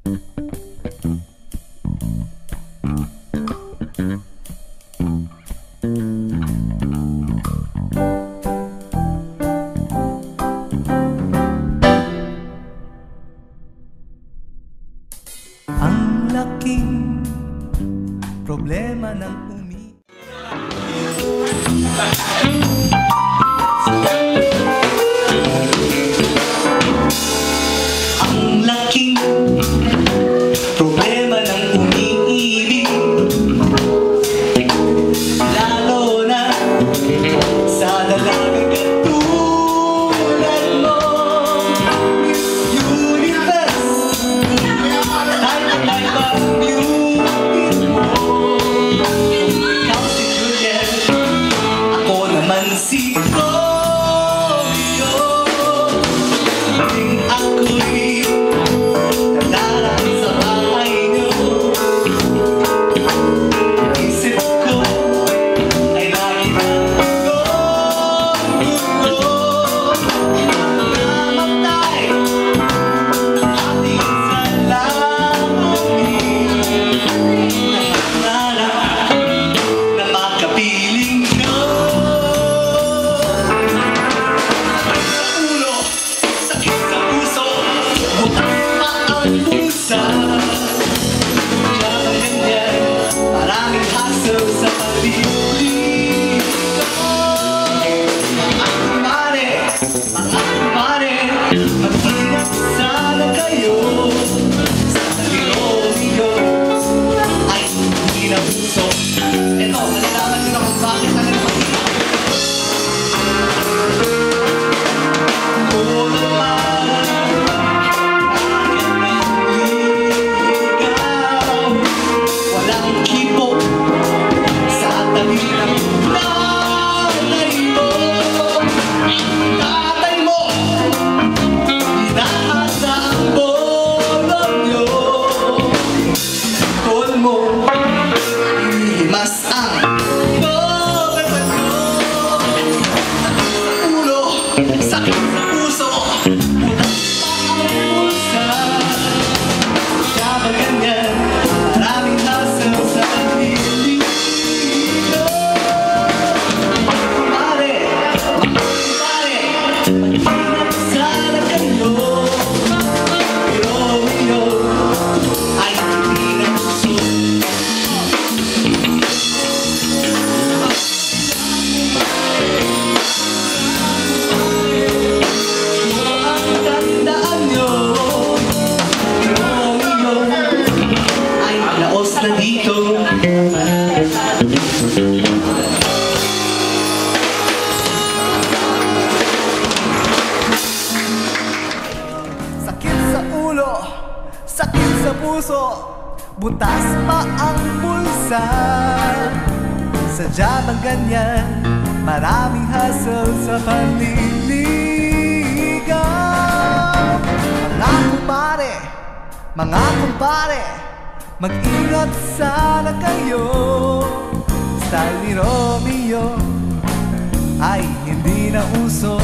Ang laking problema ng ang laking problema ng umiibig, lalo na sa dalagang katulad mo. Miss Universe, type of beauty mo. Ikaw si Juliet, ako naman si Romeo. Tuwing ako'y nadaraan sa bahay niyo, isip ko ay lagi naguguro. Namatay ang ating salamin, nangarap na makapiling ko. Sakit sa puso, butas pa ang pusa. Diyan ganyan, maraming hassle sa paligid ko. Mga kumare, mag-ingat sana kayo. Sa Romeo ay hindi na puso. Eto, malalaman nyo na kung bakit na nagpahirap. Walang kipo sa tabi ng tatay mo. Tatay mo, hinahasa ang bolong nyo. Tol mo, hinihimas ang bogat mo. Ulo, sakit sa puso, butas pa ang pusa. Kaya ba ganyan, maraming hassle sa paligid ko. Kumare, mag-ingat sana kayo. Romeo ay hindi na puso. Ang tandaan nyo, Romeo ay laos na dito. Sakit sa ulo, sakit sa puso, butas pa ang bulsa. Sadya bang ganyan, maraming hassle sa panliligaw. Mga kumpare, mag-ingat sana kayo. Style ni Romeo ay hindi na uso.